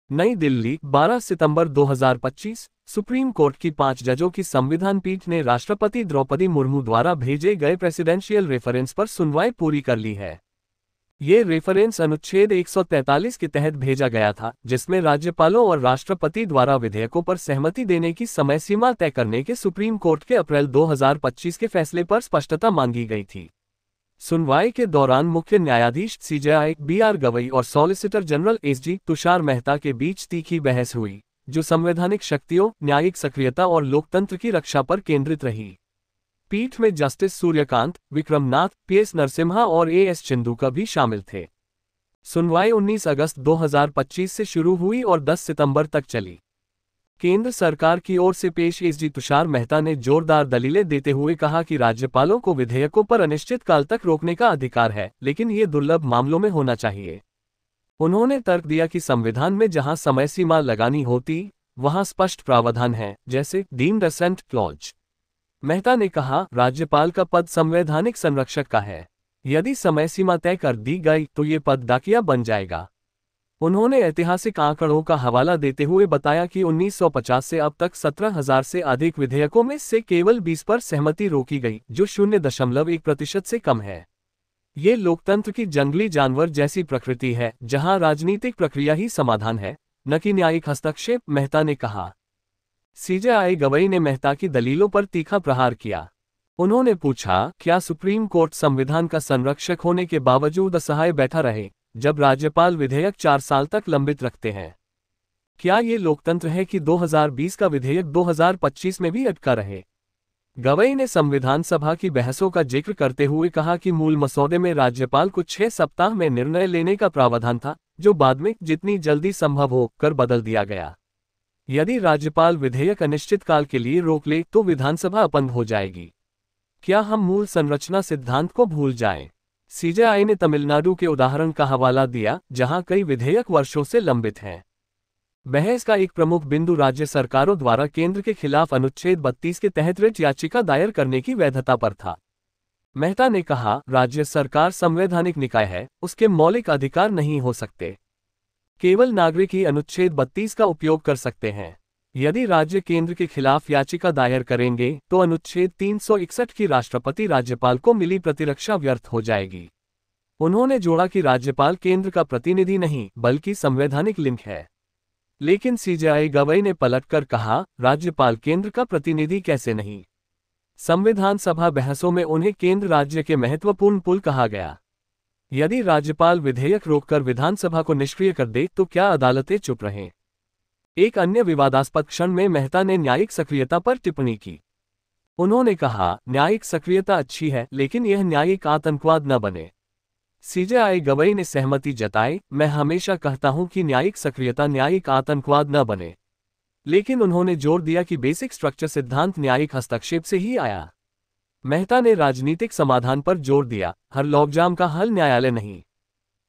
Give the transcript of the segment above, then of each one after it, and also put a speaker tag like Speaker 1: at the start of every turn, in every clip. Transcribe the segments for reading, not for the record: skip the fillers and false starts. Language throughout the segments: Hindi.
Speaker 1: नई दिल्ली 12 सितंबर 2025। सुप्रीम कोर्ट की 5 जजों की संविधान पीठ ने राष्ट्रपति द्रौपदी मुर्मू द्वारा भेजे गए प्रेसिडेंशियल रेफरेंस पर सुनवाई पूरी कर ली है। ये रेफरेंस अनुच्छेद 143 के तहत भेजा गया था, जिसमें राज्यपालों और राष्ट्रपति द्वारा विधेयकों पर सहमति देने की समय सीमा तय करने के सुप्रीम कोर्ट के अप्रैल 2025 के फैसले पर स्पष्टता मांगी गई थी। सुनवाई के दौरान मुख्य न्यायाधीश CJI BR गवई और solicitor general SG Tushar Mehta के बीच तीखी बहस हुई, जो संवैधानिक शक्तियों, न्यायिक सक्रियता और लोकतंत्र की रक्षा पर केंद्रित रही। पीठ में जस्टिस सूर्यकांत, विक्रमनाथ, PS नरसिम्हा और AS चिंदुका भी शामिल थे। सुनवाई 19 अगस्त 2025 से शुरू हुई और 10 सितंबर तक चली। केंद्र सरकार की ओर से पेश SG तुषार मेहता ने जोरदार दलीलें देते हुए कहा कि राज्यपालों को विधेयकों पर अनिश्चित काल तक रोकने का अधिकार है, लेकिन ये दुर्लभ मामलों में होना चाहिए। उन्होंने तर्क दिया कि संविधान में जहां समय सीमा लगानी होती, वहां स्पष्ट प्रावधान है, जैसे डीम्ड असेंट क्लॉज। मेहता ने कहा, राज्यपाल का पद संवैधानिक संरक्षक का है। यदि समय सीमा तय कर दी गई तो ये पद डाकिया बन जाएगा। उन्होंने ऐतिहासिक आंकड़ों का हवाला देते हुए बताया कि 1950 से अब तक 17,000 से अधिक विधेयकों में से केवल 20 पर सहमति रोकी गई, जो 0.1% से कम है। ये लोकतंत्र की जंगली जानवर जैसी प्रकृति है, जहां राजनीतिक प्रक्रिया ही समाधान है, न कि न्यायिक हस्तक्षेप, मेहता ने कहा। CJI गवई ने मेहता की दलीलों पर तीखा प्रहार किया। उन्होंने पूछा, क्या सुप्रीम कोर्ट संविधान का संरक्षक होने के बावजूद असहाय बैठा रहे जब राज्यपाल विधेयक 4 साल तक लंबित रखते हैं? क्या ये लोकतंत्र है कि 2020 का विधेयक 2025 में भी अटका रहे? गवई ने संविधान सभा की बहसों का जिक्र करते हुए कहा कि मूल मसौदे में राज्यपाल को 6 सप्ताह में निर्णय लेने का प्रावधान था, जो बाद में जितनी जल्दी संभव हो कर बदल दिया गया। यदि राज्यपाल विधेयक अनिश्चित काल के लिए रोक ले तो विधानसभा अपंग हो जाएगी। क्या हम मूल संरचना सिद्धांत को भूल जाएं? CJI ने तमिलनाडु के उदाहरण का हवाला दिया, जहां कई विधेयक वर्षों से लंबित हैं। बहस का एक प्रमुख बिंदु राज्य सरकारों द्वारा केंद्र के खिलाफ अनुच्छेद 32 के तहत रिट याचिका दायर करने की वैधता पर था। मेहता ने कहा, राज्य सरकार संवैधानिक निकाय है, उसके मौलिक अधिकार नहीं हो सकते। केवल नागरिक ही अनुच्छेद 32 का उपयोग कर सकते हैं। यदि राज्य केंद्र के खिलाफ याचिका दायर करेंगे तो अनुच्छेद 361 की राष्ट्रपति राज्यपाल को मिली प्रतिरक्षा व्यर्थ हो जाएगी। उन्होंने जोड़ा कि राज्यपाल केंद्र का प्रतिनिधि नहीं बल्कि संवैधानिक लिंक है। लेकिन CJI गवई ने पलटकर कहा, राज्यपाल केंद्र का प्रतिनिधि कैसे नहीं? संविधान सभा बहसों में उन्हें केंद्र राज्य के महत्वपूर्ण पुल कहा गया। यदि राज्यपाल विधेयक रोककर विधानसभा को निष्क्रिय कर दे तो क्या अदालतें चुप रहें? एक अन्य विवादास्पद क्षण में मेहता ने न्यायिक सक्रियता पर टिप्पणी की। उन्होंने कहा, न्यायिक सक्रियता अच्छी है, लेकिन यह न्यायिक आतंकवाद न बने। CJI गवई ने सहमति जताई, मैं हमेशा कहता हूं कि न्यायिक सक्रियता न्यायिक आतंकवाद न बने। लेकिन उन्होंने जोर दिया कि बेसिक स्ट्रक्चर सिद्धांत न्यायिक हस्तक्षेप से ही आया। मेहता ने राजनीतिक समाधान पर जोर दिया, हर लॉकजाम का हल न्यायालय नहीं,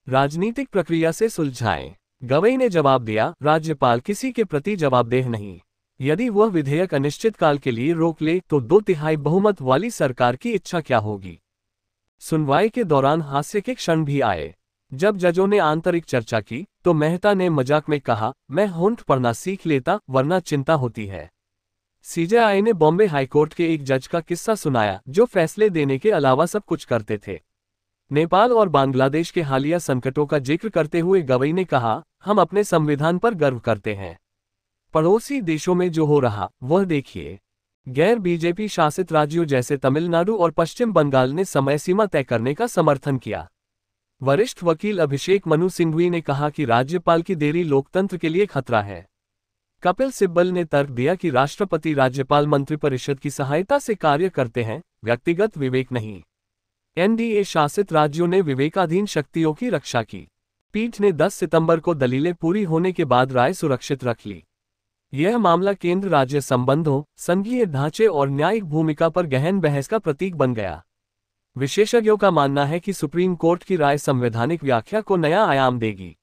Speaker 1: राजनीतिक प्रक्रिया से सुलझाएं। गवई ने जवाब दिया, राज्यपाल किसी के प्रति जवाबदेह नहीं। यदि वह विधेयक अनिश्चित काल के लिए रोक ले तो 2/3 बहुमत वाली सरकार की इच्छा क्या होगी? सुनवाई के दौरान हास्य के क्षण भी आए। जब जजों ने आंतरिक चर्चा की तो मेहता ने मजाक में कहा, मैं होंठ पढ़ना सीख लेता वरना चिंता होती है। CJI ने बॉम्बे हाईकोर्ट के एक जज का किस्सा सुनाया, जो फैसले देने के अलावा सब कुछ करते थे। नेपाल और बांग्लादेश के हालिया संकटों का जिक्र करते हुए गवई ने कहा, हम अपने संविधान पर गर्व करते हैं। पड़ोसी देशों में जो हो रहा वह देखिए। गैर BJP शासित राज्यों जैसे तमिलनाडु और पश्चिम बंगाल ने समय सीमा तय करने का समर्थन किया। वरिष्ठ वकील अभिषेक मनु सिंघवी ने कहा कि राज्यपाल की देरी लोकतंत्र के लिए खतरा है। कपिल सिब्बल ने तर्क दिया कि राष्ट्रपति राज्यपाल मंत्रिपरिषद की सहायता से कार्य करते हैं, व्यक्तिगत विवेक नहीं। NDA शासित राज्यों ने विवेकाधीन शक्तियों की रक्षा की। पीठ ने 10 सितंबर को दलीलें पूरी होने के बाद राय सुरक्षित रख ली। यह मामला केंद्र राज्य संबंधों, संघीय ढांचे और न्यायिक भूमिका पर गहन बहस का प्रतीक बन गया। विशेषज्ञों का मानना है कि सुप्रीम कोर्ट की राय संवैधानिक व्याख्या को नया आयाम देगी।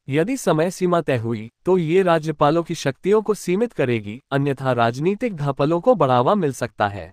Speaker 1: यदि समय सीमा तय हुई तो ये राज्यपालों की शक्तियों को सीमित करेगी, अन्यथा राजनीतिक घपलों को बढ़ावा मिल सकता है।